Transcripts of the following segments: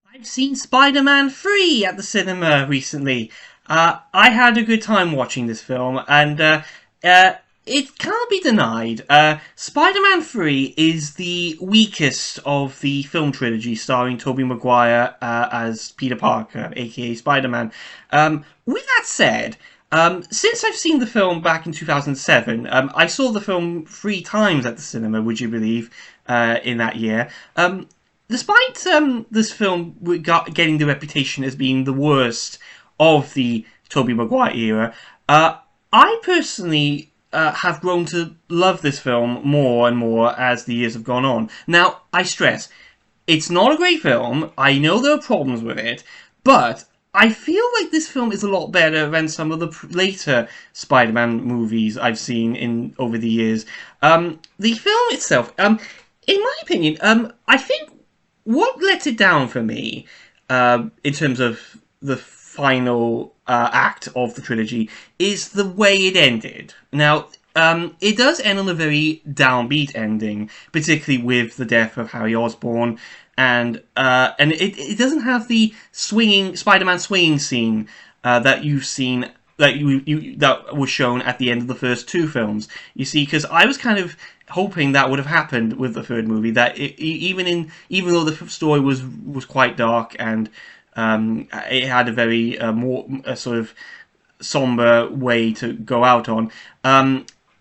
I've seen Spider-Man 3 at the cinema recently. I had a good time watching this film, and uh, it can't be denied. Spider-Man 3 is the weakest of the film trilogy starring Tobey Maguire as Peter Parker, aka Spider-Man. With that said, since I've seen the film back in 2007, I saw the film three times at the cinema, would you believe, in that year. Despite this film getting the reputation as being the worst of the Tobey Maguire era, I personally have grown to love this film more and more as the years have gone on. Now, I stress, it's not a great film. I know there are problems with it, but I feel like this film is a lot better than some of the later Spider-Man movies I've seen in over the years. The film itself, in my opinion, I think what lets it down for me, in terms of the final act of the trilogy, is the way it ended. Now, it does end on a very downbeat ending, particularly with the death of Harry Osborn, and it doesn't have the swinging Spider-Man swinging scene that you've seen that was shown at the end of the first two films. You see, because I was kind of hoping that would have happened with the third movie. That even though the story was quite dark and it had a very more sort of somber way to go out on.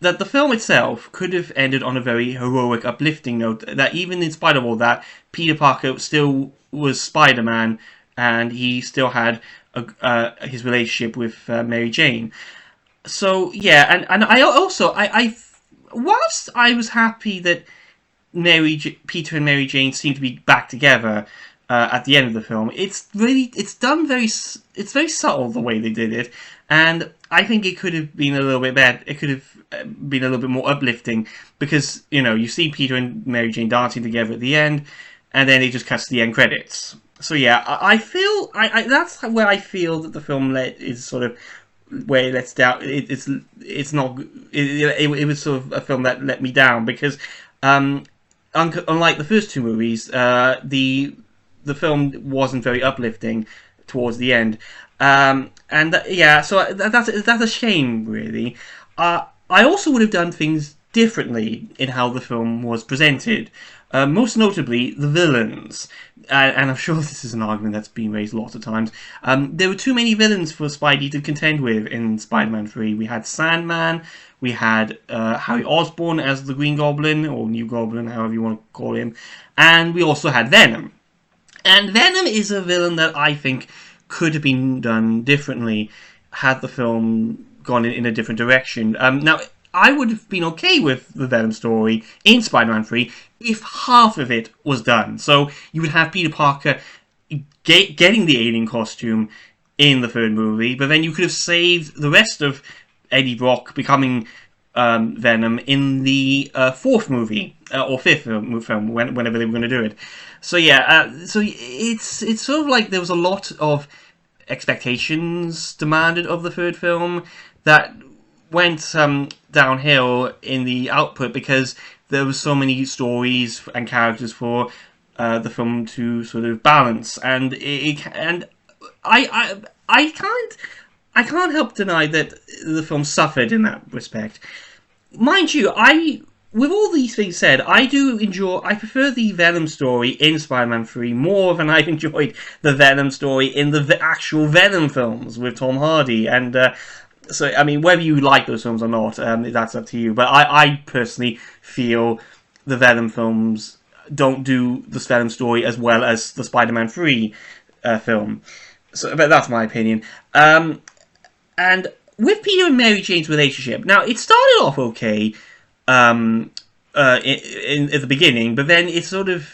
That the film itself could have ended on a very heroic, uplifting note. That even in spite of all that, Peter Parker still was Spider-Man, and he still had his relationship with Mary Jane. So yeah, and I also whilst I was happy that Peter and Mary Jane seem to be back together at the end of the film, it's very subtle the way they did it, and I think it could have been a little bit better. It could have been a little bit more uplifting because you see Peter and Mary Jane dancing together at the end, and then it just cuts to the end credits. So yeah, I feel that's where I feel that the film is sort of where it lets down. It's not. It was sort of a film that let me down because unlike the first two movies, the film wasn't very uplifting towards the end. Yeah, so that's a shame, really. I also would have done things differently in how the film was presented. Most notably, the villains. And I'm sure this is an argument that's been raised lots of times. There were too many villains for Spidey to contend with in Spider-Man 3. We had Sandman, we had Harry Osborn as the Green Goblin, or New Goblin, however you want to call him, and we also had Venom. And Venom is a villain that I think could have been done differently had the film gone in a different direction. Now, I would have been okay with the Venom story in Spider-Man 3 if half of it was done. So you would have Peter Parker getting the alien costume in the third movie, but then you could have saved the rest of Eddie Brock becoming Venom in the fourth movie or fifth film, whenever they were going to do it. So yeah, so it's sort of like there was a lot of expectations demanded of the third film that went downhill in the output because there was so many stories and characters for the film to sort of balance, and I can't help deny that the film suffered in that respect. Mind you, with all these things said, I prefer the Venom story in Spider-Man 3 more than I've enjoyed the Venom story in the actual Venom films with Tom Hardy. And so, I mean, whether you like those films or not, that's up to you. But I personally feel the Venom films don't do the Venom story as well as the Spider-Man 3 film. So, but that's my opinion. And with Peter and Mary Jane's relationship, now it started off okay in at the beginning, but then it sort of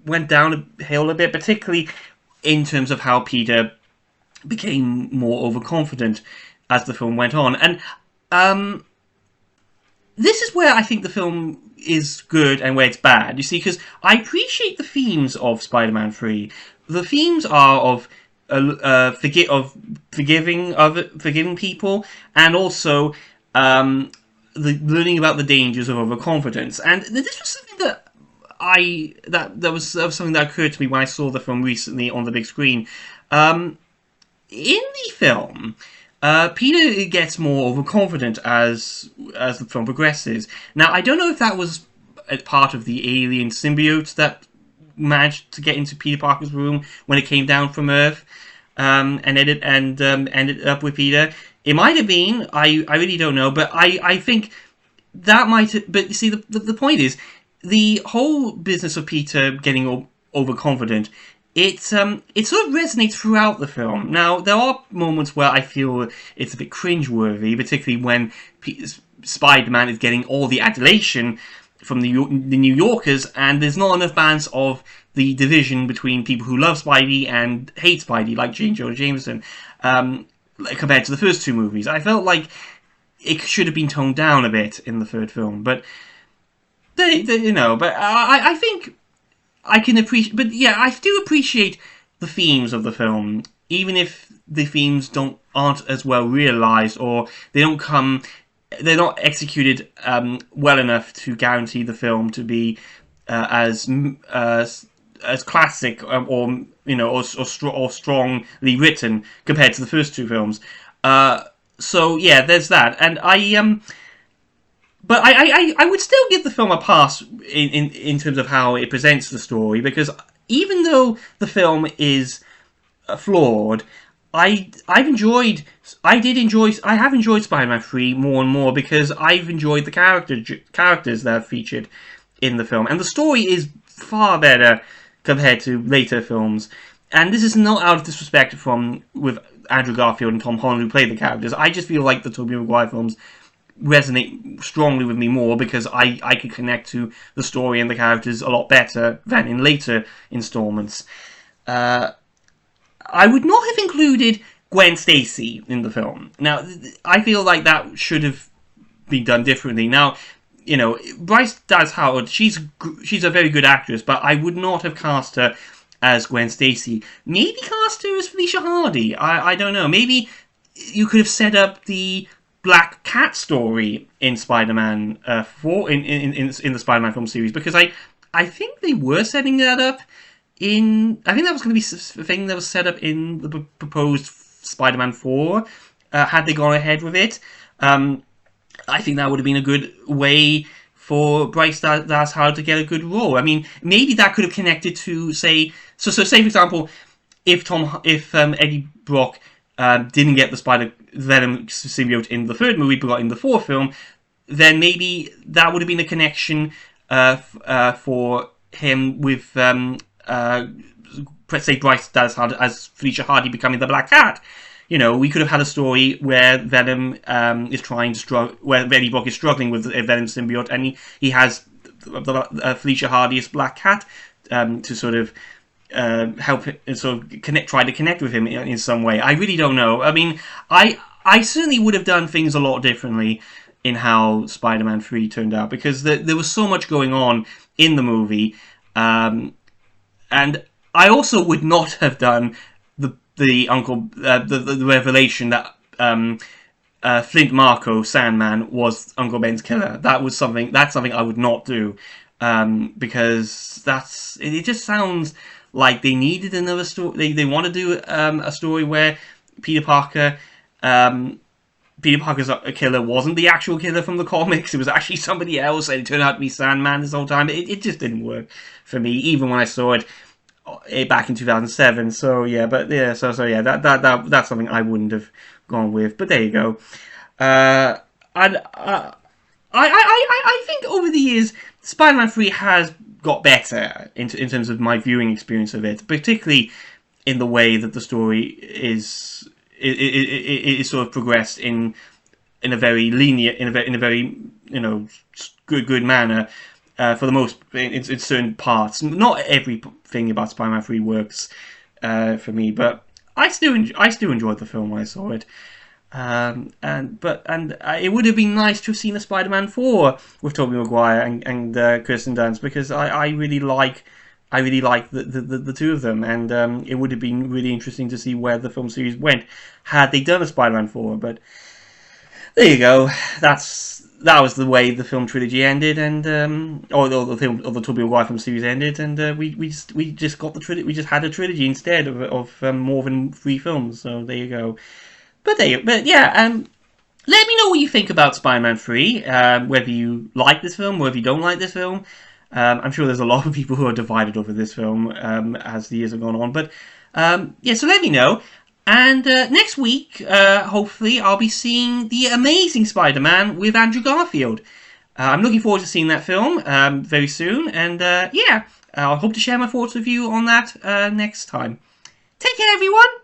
went down a hill a bit, particularly in terms of how Peter became more overconfident as the film went on. And this is where I think the film is good and where it's bad. You see, because I appreciate the themes of Spider-Man 3. The themes are of forgiving people, and also learning about the dangers of overconfidence. And this was something that that was something that occurred to me when I saw the film recently on the big screen. In the film, Peter gets more overconfident as the film progresses. Now, I don't know if that was a part of the alien symbiote that managed to get into Peter Parker's room when it came down from Earth, ended up with Peter. It might have been. I really don't know, but I think that might. But you see, the point is, the whole business of Peter getting overconfident. It sort of resonates throughout the film. Now, there are moments where I feel it's a bit cringeworthy, particularly when Spider-Man is getting all the adulation from the New Yorkers, and there's not enough balance of the division between people who love Spidey and hate Spidey, like J. Jonah Jameson, compared to the first two movies. I felt like it should have been toned down a bit in the third film, but I think I can appreciate, but yeah, I do appreciate the themes of the film, even if the themes aren't as well realized, or they're not executed well enough to guarantee the film to be as classic or strongly written compared to the first two films. So yeah, there's that, and But I would still give the film a pass in terms of how it presents the story, because even though the film is flawed, I have enjoyed Spider-Man 3 more and more, because I've enjoyed the characters that are featured in the film, and the story is far better compared to later films. And this is not out of disrespect with Andrew Garfield and Tom Holland, who play the characters. I just feel like the Tobey Maguire films resonate strongly with me more, because I could connect to the story and the characters a lot better than in later installments. I would not have included Gwen Stacy in the film. Now, I feel like that should have been done differently. Now, Bryce Dallas Howard, she's a very good actress, but I would not have cast her as Gwen Stacy. Maybe cast her as Felicia Hardy. I don't know. Maybe you could have set up the Black Cat story in Spider-Man 4 in the Spider-Man film series, because I think they were setting that up I think that was going to be a thing that was set up in the proposed Spider-Man 4, had they gone ahead with it. I think that would have been a good way for Bryce Dallas Howard to get a good role. I mean, maybe that could have connected to, say for example, if Eddie Brock didn't get the Spider-Venom symbiote in the third movie, but got in the fourth film, then maybe that would have been a connection for him with, let's say, Bryce Dallas Howard as Felicia Hardy becoming the Black Cat. We could have had a story where Venom where Eddie Brock is struggling with a Venom symbiote, and he has Felicia Hardy as Black Cat to sort of help sort of try to connect with him in some way. I really don't know. I mean, I certainly would have done things a lot differently in how Spider-Man 3 turned out, because there was so much going on in the movie, and I also would not have done the revelation that Flint Marko, Sandman, was Uncle Ben's killer. That's something I would not do, because it just sounds like they needed another story. They want to do a story where Peter Parker's killer wasn't the actual killer from the comics. It was actually somebody else, and it turned out to be Sandman this whole time. It just didn't work for me, even when I saw it back in 2007. So yeah, that's something I wouldn't have gone with. But there you go. I think over the years, Spider-Man 3 has got better in terms of my viewing experience of it, particularly in the way that the story is sort of progressed in a very linear, in a very good manner. For the most, in certain parts, not everything about Spider-Man 3 works for me, but I still enjoyed the film when I saw it. And it would have been nice to have seen a Spider-Man 4 with Tobey Maguire and Kirsten Dunst, because I really like the two of them, and it would have been really interesting to see where the film series went had they done a Spider-Man 4. But there you go. That's that was the way the film trilogy ended, and or the film, or the Tobey Maguire film series ended, and we just got the trilogy. We just had a trilogy instead of more than 3 films. So there you go. But yeah, let me know what you think about Spider-Man 3. Whether you like this film, whether you don't like this film. I'm sure there's a lot of people who are divided over this film as the years have gone on. But yeah, so let me know. And next week, hopefully, I'll be seeing The Amazing Spider-Man with Andrew Garfield. I'm looking forward to seeing that film very soon. And yeah, I hope to share my thoughts with you on that next time. Take care, everyone!